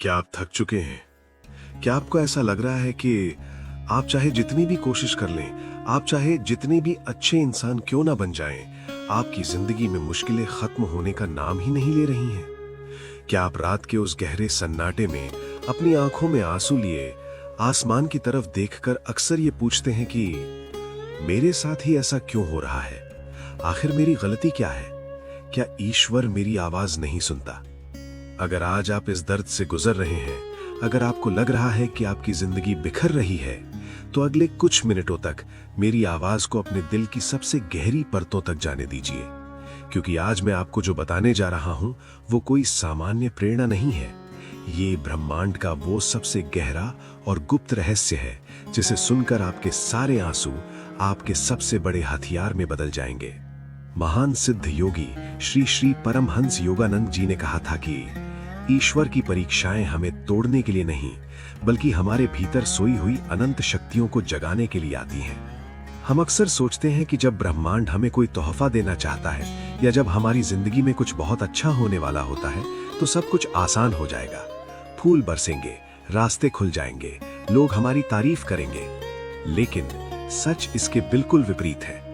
क्या आप थक चुके हैं? क्या आपको ऐसा लग रहा है कि आप चाहे जितनी भी कोशिश कर लें, आप चाहे जितने भी अच्छे इंसान क्यों ना बन जाएं, आपकी जिंदगी में मुश्किलें खत्म होने का नाम ही नहीं ले रही हैं? क्या आप रात के उस गहरे सन्नाटे में अपनी आंखों में आंसू लिए आसमान की तरफ देखकर अक्सर ये पूछते हैं कि मेरे साथ ही ऐसा क्यों हो रहा है? आखिर मेरी गलती क्या है? क्या ईश्वर मेरी आवाज नहीं सुनता? अगर आज आप इस दर्द से गुजर रहे हैं, अगर आपको लग रहा है कि आपकी जिंदगी बिखर रही है, तो अगले कुछ मिनटों तक मेरी आवाज को अपने दिल की सबसे गहरी परतों तक जाने दीजिए, क्योंकि आज मैं आपको जो बताने जा रहा हूं वो कोई सामान्य प्रेरणा नहीं है। ये ब्रह्मांड का वो सबसे गहरा और गुप्त रहस्य है जिसे सुनकर आपके सारे आंसू आपके सबसे बड़े हथियार में बदल जाएंगे। महान सिद्ध योगी श्री श्री परमहंस योगानंद जी ने कहा था कि ईश्वर की परीक्षाएं हमें तोड़ने के लिए नहीं, बल्कि हमारे भीतर सोई हुई अनंत शक्तियों को जगाने के लिए आती हैं। हम अक्सर सोचते हैं कि जब ब्रह्मांड हमें कोई तोहफा देना चाहता है या जब हमारी जिंदगी में कुछ बहुत अच्छा होने वाला होता है तो सब कुछ आसान हो जाएगा। फूल बरसेंगे, रास्ते खुल जाएंगे, लोग हमारी तारीफ करेंगे। लेकिन सच इसके बिल्कुल विपरीत है।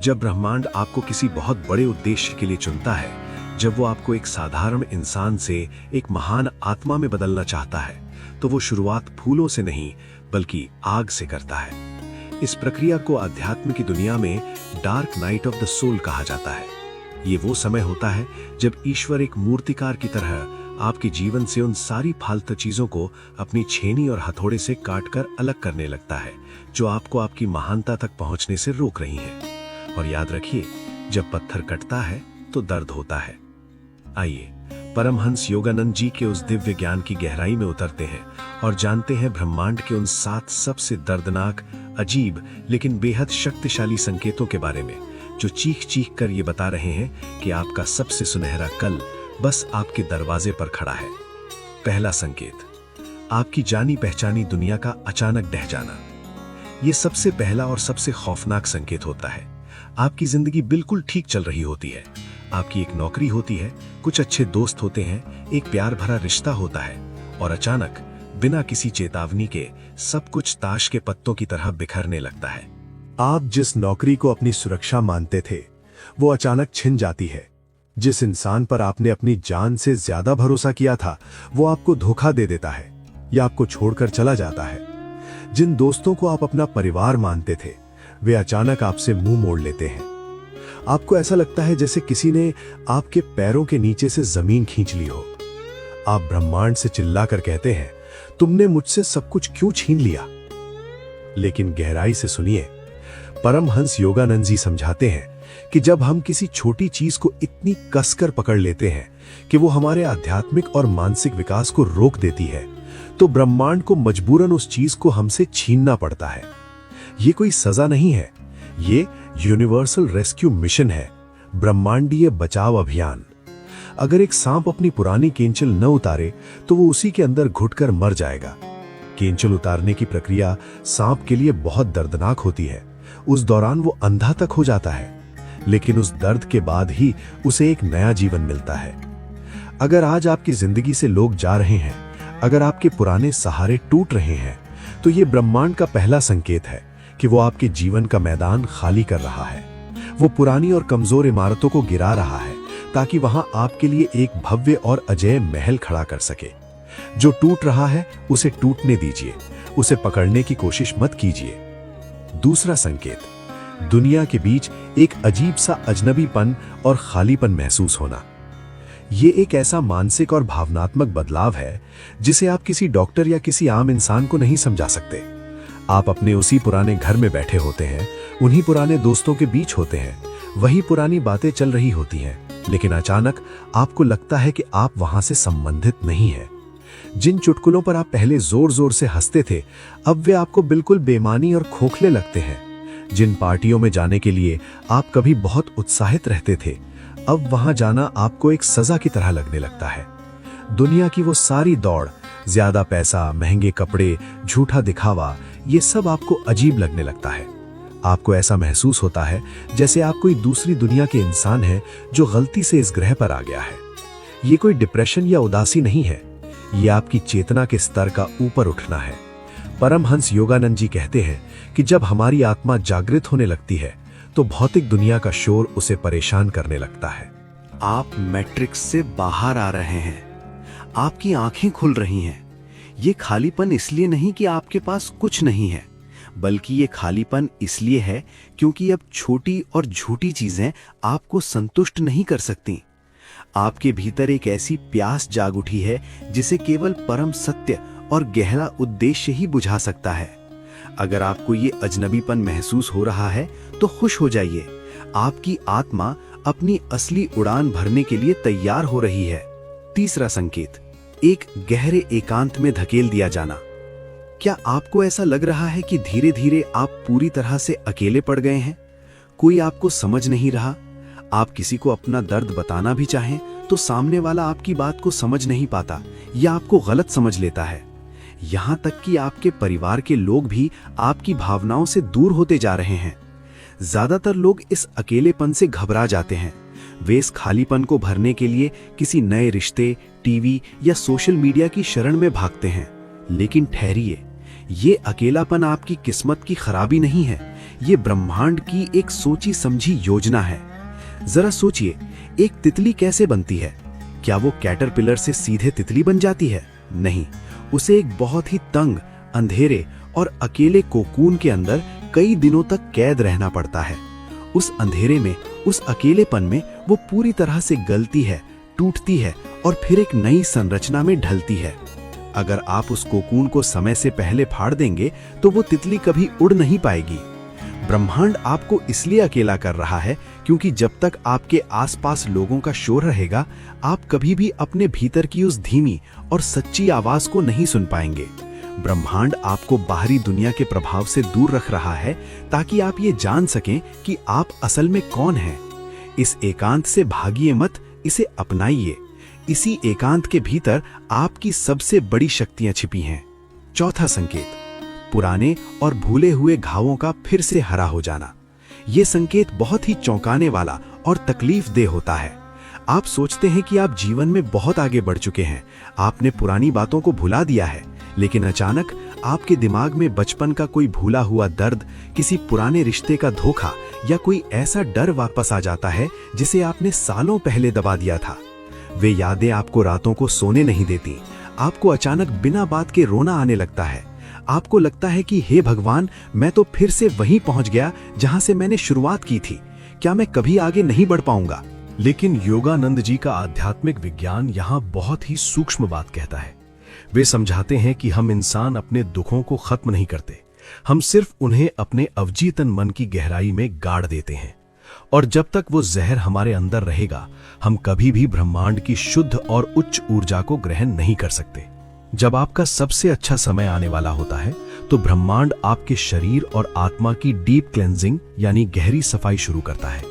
जब ब्रह्मांड आपको किसी बहुत बड़े उद्देश्य के लिए चुनता है, जब वो आपको एक साधारण इंसान से एक महान आत्मा में बदलना चाहता है, तो वो शुरुआत फूलों से नहीं बल्कि आग से करता है। इस प्रक्रिया को अध्यात्म की दुनिया में dark night of the soul कहा जाता है। ये वो समय होता है जब ईश्वर एक मूर्तिकार की तरह आपके जीवन से उन सारी फालतू चीजों को अपनी छेनी और हथौड़े से काटकर अलग करने लगता है जो आपको आपकी महानता तक पहुंचने से रोक रही हैं। और याद रखिए, जब पत्थर कटता है तो दर्द होता है। आइए परमहंस योगानंद जी के उस दिव्य ज्ञान की गहराई में उतरते हैं और जानते हैं ब्रह्मांड के उन 7 सबसे दर्दनाक, अजीब लेकिन बेहद शक्तिशाली संकेतों के बारे में, जो चीख चीख कर ये बता रहे हैं कि आपका सबसे सुनहरा कल बस आपके दरवाजे पर खड़ा है। पहला संकेत, आपकी जानी पहचानी दुनिया का अचानक ढह जाना। यह सबसे पहला और सबसे खौफनाक संकेत होता है। आपकी जिंदगी बिल्कुल ठीक चल रही होती है, आपकी एक नौकरी होती है, कुछ अच्छे दोस्त होते हैं, एक प्यार भरा रिश्ता होता है, और अचानक बिना किसी चेतावनी के सब कुछ ताश के पत्तों की तरह बिखरने लगता है। आप जिस नौकरी को अपनी सुरक्षा मानते थे वो अचानक छिन जाती है। जिस इंसान पर आपने अपनी जान से ज्यादा भरोसा किया था वो आपको धोखा दे देता है या आपको छोड़कर चला जाता है। जिन दोस्तों को आप अपना परिवार मानते थे वे अचानक आपसे मुंह मोड़ लेते हैं। आपको ऐसा लगता है जैसे किसी ने आपके पैरों के नीचे से जमीन खींच ली हो। आप ब्रह्मांड से चिल्लाकर कहते हैं, तुमने मुझसे सब कुछ क्यों छीन लिया? लेकिन गहराई से सुनिए, परमहंस योगानंद जी समझाते हैं कि जब हम किसी छोटी चीज को इतनी कसकर पकड़ लेते हैं कि वो हमारे आध्यात्मिक और मानसिक विकास को रोक देती है, तो ब्रह्मांड को मजबूरन उस चीज को हमसे छीनना पड़ता है। ये कोई सजा नहीं है, ये यूनिवर्सल रेस्क्यू मिशन है, ब्रह्मांडीय बचाव अभियान। अगर एक सांप अपनी पुरानी केंचल न उतारे तो वो उसी के अंदर घुटकर मर जाएगा। केंचल उतारने की प्रक्रिया सांप के लिए बहुत दर्दनाक होती है। उस दौरान वो अंधा तक हो जाता है, लेकिन उस दर्द के बाद ही उसे एक नया जीवन मिलता है। अगर आज आपकी जिंदगी से लोग जा रहे हैं, अगर आपके पुराने सहारे टूट रहे हैं, तो ये ब्रह्मांड का पहला संकेत है कि वो आपके जीवन का मैदान खाली कर रहा है। वो पुरानी और कमजोर इमारतों को गिरा रहा है ताकि वहां आपके लिए एक भव्य और अजेय महल खड़ा कर सके। जो टूट रहा है उसे टूटने दीजिए, उसे पकड़ने की कोशिश मत कीजिए। दूसरा संकेत, दुनिया के बीच एक अजीब सा अजनबीपन और खालीपन महसूस होना। ये एक ऐसा मानसिक और भावनात्मक बदलाव है जिसे आप किसी डॉक्टर या किसी आम इंसान को नहीं समझा सकते। आप अपने उसी पुराने घर में बैठे होते हैं, उन्हीं पुराने दोस्तों के बीच होते हैं, वही पुरानी बातें चल रही होती हैं, लेकिन अचानक आपको लगता है कि आप वहां से संबंधित नहीं हैं। जिन चुटकुलों पर आप पहले जोर जोर से हंसते थे, अब वे आपको बिल्कुल बेमानी और खोखले लगते हैं। जिन पार्टियों में जाने के लिए आप कभी बहुत उत्साहित रहते थे, अब वहां जाना आपको एक सजा की तरह लगने लगता है। दुनिया की वो सारी दौड़, ज्यादा पैसा, महंगे कपड़े, झूठा दिखावा, ये सब आपको अजीब लगने लगता है। आपको ऐसा महसूस होता है जैसे आप कोई दूसरी दुनिया के इंसान हैं जो गलती से इस ग्रह पर आ गया है। ये कोई डिप्रेशन या उदासी नहीं है, ये आपकी चेतना के स्तर का ऊपर उठना है। परमहंस योगानंद जी कहते हैं कि जब हमारी आत्मा जागृत होने लगती है तो भौतिक दुनिया का शोर उसे परेशान करने लगता है। आप मैट्रिक्स से बाहर आ रहे हैं, आपकी आंखें खुल रही हैं। ये खालीपन इसलिए नहीं कि आपके पास कुछ नहीं है, बल्कि ये खालीपन इसलिए है क्योंकि अब छोटी और झूठी चीजें आपको संतुष्ट नहीं कर सकती। आपके भीतर एक ऐसी प्यास जाग उठी है जिसे केवल परम सत्य और गहरा उद्देश्य ही बुझा सकता है। अगर आपको ये अजनबीपन महसूस हो रहा है तो खुश हो जाइए, आपकी आत्मा अपनी असली उड़ान भरने के लिए तैयार हो रही है। तीसरा संकेत, एक गहरे एकांत में धकेल दिया जाना। क्या आपको ऐसा लग रहा है कि धीरे धीरे आप पूरी तरह से अकेले पड़ गए हैं? कोई आपको समझ नहीं रहा। आप किसी को अपना दर्द बताना भी चाहें तो सामने वाला आपकी बात को समझ नहीं पाता या आपको गलत समझ लेता है। यहां तक कि आपके परिवार के लोग भी आपकी भावनाओं से दूर होते जा रहे हैं। ज्यादातर लोग इस अकेलेपन से घबरा जाते हैं। वे इस खालीपन को भरने के लिए किसी नए रिश्ते, टीवी या सोशल मीडिया की शरण में भागते हैं। लेकिन ठहरिए, ये अकेलापन आपकी किस्मत की खराबी नहीं है, ये ब्रह्मांड की एक सोची समझी योजना है। जरा सोचिए, एक तितली कैसे बनती है? क्या वो कैटरपिलर से सीधे तितली बन जाती है? नहीं, उसे एक बहुत ही तंग, अंधेरे और अकेले कोकून के अंदर कई दिनों तक कैद रहना पड़ता है। उस अंधेरे में, उस अकेलेपन में वो पूरी तरह से गलती है, टूटती है और फिर एक नई संरचना में ढलती है। अगर आप उस कोकून को समय से पहले फाड़ देंगे तो वो तितली कभी उड़ नहीं पाएगी। ब्रह्मांड आपको इसलिए अकेला कर रहा है क्योंकि जब तक आपके आसपास लोगों का शोर रहेगा, आप कभी भी अपने भीतर की उस धीमी और सच्ची आवाज को नहीं सुन पाएंगे। ब्रह्मांड आपको बाहरी दुनिया के प्रभाव से दूर रख रहा है ताकि आप ये जान सकें कि आप असल में कौन हैं। इस एकांत से भागिए मत, इसे अपनाइए। इसी एकांत के भीतर आपकी सबसे बड़ी शक्तियां छिपी हैं। चौथा संकेत, पुराने और भूले हुए घावों का फिर से हरा हो जाना। यह संकेत बहुत ही चौंकाने वाला और तकलीफ दे होता है। आप सोचते हैं कि आप जीवन में बहुत आगे बढ़ चुके हैं, आपने पुरानी बातों को भुला दिया है, लेकिन अचानक आपके दिमाग में बचपन का कोई भूला हुआ दर्द, किसी पुराने रिश्ते का धोखा या कोई ऐसा डर वापस आ जाता है जिसे आपने सालों पहले दबा दिया था। वे यादें आपको रातों को सोने नहीं देती। आपको अचानक बिना बात के रोना आने लगता है। आपको लगता है कि हे भगवान, मैं तो फिर से वहीं पहुंच गया जहां से मैंने शुरुआत की थी। क्या मैं कभी आगे नहीं बढ़ पाऊंगा? लेकिन योगानंद जी का आध्यात्मिक विज्ञान यहाँ बहुत ही सूक्ष्म बात कहता है। वे समझाते हैं कि हम इंसान अपने दुखों को खत्म नहीं करते, हम सिर्फ उन्हें अपने अवचेतन मन की गहराई में गाड़ देते हैं। और जब तक वो जहर हमारे अंदर रहेगा, हम कभी भी ब्रह्मांड की शुद्ध और उच्च ऊर्जा को ग्रहण नहीं कर सकते। जब आपका सबसे अच्छा समय आने वाला होता है तो ब्रह्मांड आपके शरीर और आत्मा की डीप क्लेंजिंग यानी गहरी सफाई शुरू करता है।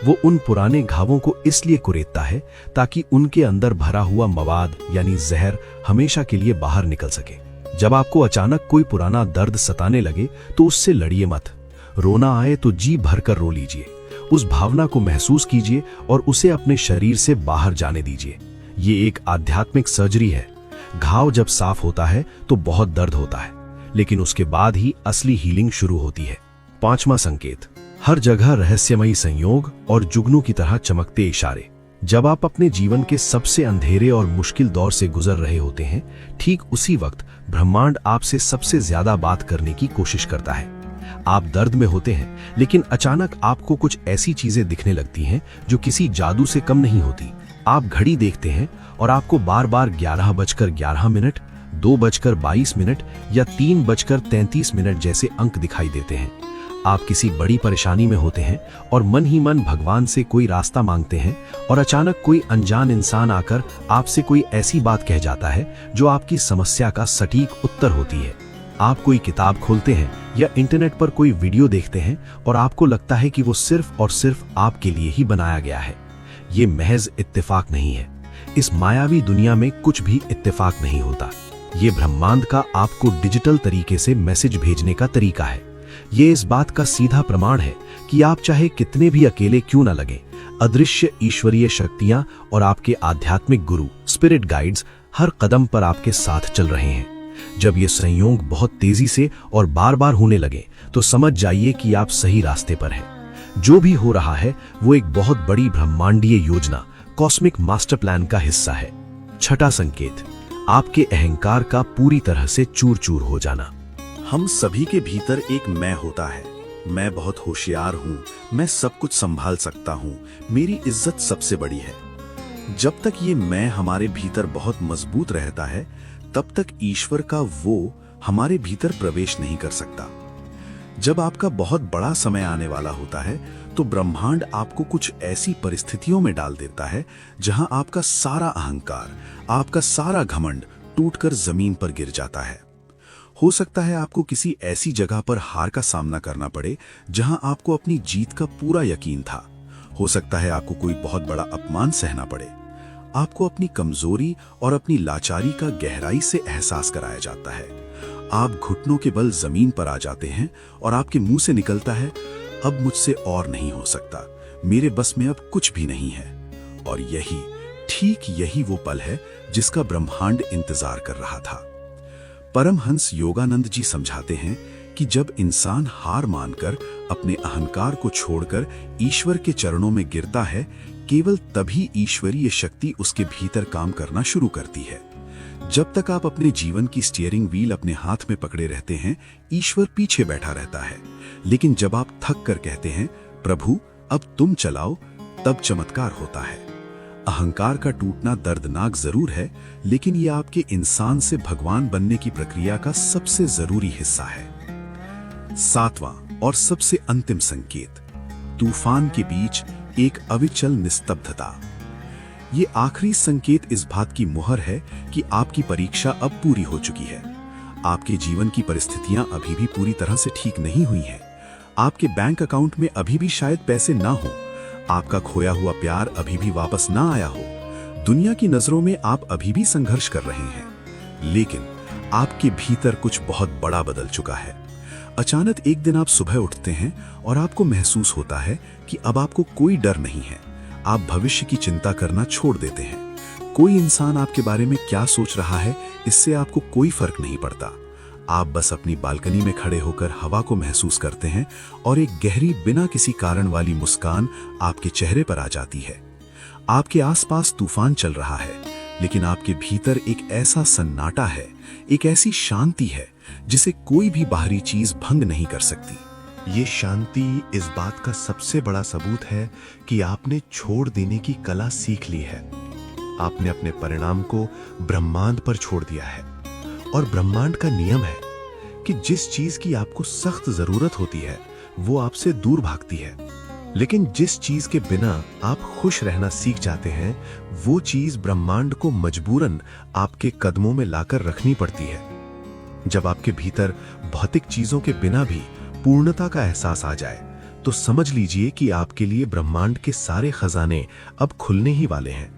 वो उन पुराने घावों को इसलिए कुरेदता है ताकि उनके अंदर भरा हुआ मवाद यानी जहर हमेशा के लिए बाहर निकल सके। जब आपको अचानक कोई पुराना दर्द सताने लगे तो उससे लड़िए मत। रोना आए तो जी भरकर रो लीजिए, उस भावना को महसूस कीजिए और उसे अपने शरीर से बाहर जाने दीजिए। ये एक आध्यात्मिक सर्जरी है। घाव जब साफ होता है तो बहुत दर्द होता है, लेकिन उसके बाद ही असली हीलिंग शुरू होती है। पांचवा संकेत, हर जगह रहस्यमयी संयोग और जुगनू की तरह चमकते इशारे। जब आप अपने जीवन के सबसे अंधेरे और मुश्किल दौर से गुजर रहे होते हैं, ठीक उसी वक्त ब्रह्मांड आपसे सबसे ज्यादा बात करने की कोशिश करता है। आप दर्द में होते हैं, लेकिन अचानक आपको कुछ ऐसी चीजें दिखने लगती हैं जो किसी जादू से कम नहीं होती। आप घड़ी देखते हैं और आपको बार बार 11:11, 2:22 या 3:33 जैसे अंक दिखाई देते हैं। आप किसी बड़ी परेशानी में होते हैं और मन ही मन भगवान से कोई रास्ता मांगते हैं और अचानक कोई अनजान इंसान आकर आपसे कोई ऐसी बात कह जाता है जो आपकी समस्या का सटीक उत्तर होती है। आप कोई किताब खोलते हैं या इंटरनेट पर कोई वीडियो देखते हैं और आपको लगता है कि वो सिर्फ और सिर्फ आपके लिए ही बनाया गया है। ये महज इत्तेफाक नहीं है। इस मायावी दुनिया में कुछ भी इत्तेफाक नहीं होता। ये ब्रह्मांड का आपको डिजिटल तरीके से मैसेज भेजने का तरीका है। ये इस बात का सीधा प्रमाण है कि आप चाहे कितने भी अकेले क्यों न लगें, अदृश्य ईश्वरीय शक्तियां और आपके आध्यात्मिक गुरु स्पिरिट गाइड्स हर कदम पर आपके साथ चल रहे हैं। जब ये संयोग बहुत तेजी से और बार बार होने लगे तो समझ जाइए कि आप सही रास्ते पर हैं। जो भी हो रहा है वो एक बहुत बड़ी ब्रह्मांडीय योजना, कॉस्मिक मास्टर प्लान का हिस्सा है। छठा संकेत, आपके अहंकार का पूरी तरह से चूर चूर हो जाना। हम सभी के भीतर एक मैं होता है। मैं बहुत होशियार हूँ, मैं सब कुछ संभाल सकता हूँ, मेरी इज्जत सबसे बड़ी है। जब तक ये मैं हमारे भीतर बहुत मजबूत रहता है तब तक ईश्वर का वो हमारे भीतर प्रवेश नहीं कर सकता। जब आपका बहुत बड़ा समय आने वाला होता है तो ब्रह्मांड आपको कुछ ऐसी परिस्थितियों में डाल देता है जहां आपका सारा अहंकार, आपका सारा घमंड टूटकर जमीन पर गिर जाता है। हो सकता है आपको किसी ऐसी जगह पर हार का सामना करना पड़े जहां आपको अपनी जीत का पूरा यकीन था। हो सकता है आपको कोई बहुत बड़ा अपमान सहना पड़े। आपको अपनी कमजोरी और अपनी लाचारी का गहराई से एहसास कराया जाता है। आप घुटनों के बल जमीन पर आ जाते हैं और आपके मुंह से निकलता है, अब मुझसे और नहीं हो सकता, मेरे बस में अब कुछ भी नहीं है। और ठीक यही वो पल है जिसका ब्रह्मांड इंतजार कर रहा था। परमहंस योगानंद जी समझाते हैं कि जब इंसान हार मानकर अपने अहंकार को छोड़कर ईश्वर के चरणों में गिरता है, केवल तभी ईश्वरीय शक्ति उसके भीतर काम करना शुरू करती है। जब तक आप अपने जीवन की स्टीयरिंग व्हील अपने हाथ में पकड़े रहते हैं, ईश्वर पीछे बैठा रहता है। लेकिन जब आप थक कर कहते हैं, प्रभु अब तुम चलाओ, तब चमत्कार होता है। अहंकार का टूटना दर्दनाक जरूर है, लेकिन यह आपके इंसान से भगवान बनने की प्रक्रिया का सबसे जरूरी हिस्सा है। सातवां और सबसे अंतिम संकेत, तूफान के बीच एक अविचल निस्तब्धता। ये आखिरी संकेत इस बात की मुहर है कि आपकी परीक्षा अब पूरी हो चुकी है। आपके जीवन की परिस्थितियां अभी भी पूरी तरह से ठीक नहीं हुई हैं। आपके बैंक अकाउंट में अभी भी शायद पैसे ना हो, आपका खोया हुआ प्यार अभी भी वापस ना आया हो, दुनिया की नजरों में आप अभी भी संघर्ष कर रहे हैं। लेकिन आपके भीतर कुछ बहुत बड़ा बदल चुका है। अचानक एक दिन आप सुबह उठते हैं और आपको महसूस होता है कि अब आपको कोई डर नहीं है। आप भविष्य की चिंता करना छोड़ देते हैं। कोई इंसान आपके बारे में क्या सोच रहा है, इससे आपको कोई फर्क नहीं पड़ता। आप बस अपनी बालकनी में खड़े होकर हवा को महसूस करते हैं और एक गहरी बिना किसी कारण वाली मुस्कान आपके चेहरे पर आ जाती है। आपके आसपास तूफान चल रहा है, लेकिन आपके भीतर एक ऐसा सन्नाटा है, एक ऐसी शांति है जिसे कोई भी बाहरी चीज भंग नहीं कर सकती। ये शांति इस बात का सबसे बड़ा सबूत है कि आपने छोड़ देने की कला सीख ली है। आपने अपने परिणाम को ब्रह्मांड पर छोड़ दिया है। और ब्रह्मांड का नियम है कि जिस चीज की आपको सख्त जरूरत होती है वो आपसे दूर भागती है, लेकिन जिस चीज के बिना आप खुश रहना सीख जाते हैं वो चीज ब्रह्मांड को मजबूरन आपके कदमों में लाकर रखनी पड़ती है। जब आपके भीतर भौतिक चीजों के बिना भी पूर्णता का एहसास आ जाए तो समझ लीजिए कि आपके लिए ब्रह्मांड के सारे खजाने अब खुलने ही वाले हैं।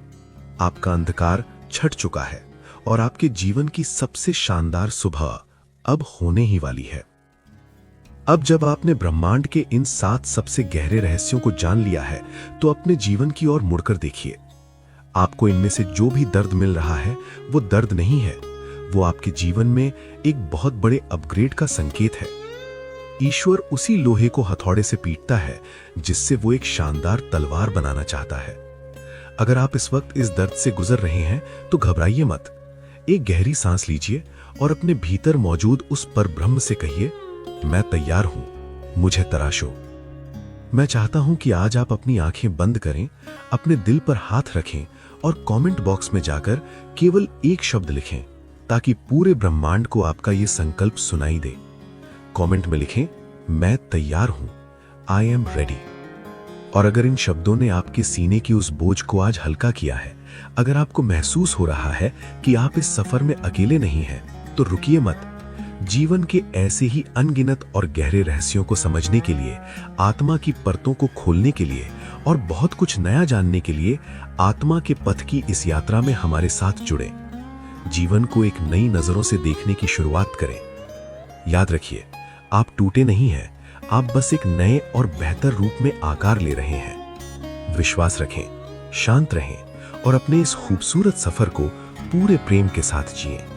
आपका अंधकार छट चुका है और आपके जीवन की सबसे शानदार सुबह अब होने ही वाली है। अब जब आपने ब्रह्मांड के इन 7 सबसे गहरे रहस्यों को जान लिया है तो अपने जीवन की ओर मुड़कर देखिए। आपको इनमें से जो भी दर्द मिल रहा है वो दर्द नहीं है, वो आपके जीवन में एक बहुत बड़े अपग्रेड का संकेत है। ईश्वर उसी लोहे को हथौड़े से पीटता है जिससे वो एक शानदार तलवार बनाना चाहता है। अगर आप इस वक्त इस दर्द से गुजर रहे हैं तो घबराइए मत। एक गहरी सांस लीजिए और अपने भीतर मौजूद उस परब्रह्म से कहिए, मैं तैयार हूं, मुझे तराशो। मैं चाहता हूं कि आज आप अपनी आंखें बंद करें, अपने दिल पर हाथ रखें और कमेंट बॉक्स में जाकर केवल एक शब्द लिखें ताकि पूरे ब्रह्मांड को आपका ये संकल्प सुनाई दे। कमेंट में लिखें, मैं तैयार हूं, आई एम रेडी। और अगर इन शब्दों ने आपके सीने की उस बोझ को आज हल्का किया है, अगर आपको महसूस हो रहा है कि आप इस सफर में अकेले नहीं हैं, तो रुकिए मत। जीवन के ऐसे ही अनगिनत और गहरे रहस्यों को समझने के लिए, आत्मा की परतों को खोलने के लिए और बहुत कुछ नया जानने के लिए आत्मा के पथ की इस यात्रा में हमारे साथ जुड़े। जीवन को एक नई नजरों से देखने की शुरुआत करें। याद रखिए, आप टूटे नहीं हैं, आप बस एक नए और बेहतर रूप में आकार ले रहे हैं। विश्वास रखें, शांत रहें और अपने इस खूबसूरत सफर को पूरे प्रेम के साथ जिएं।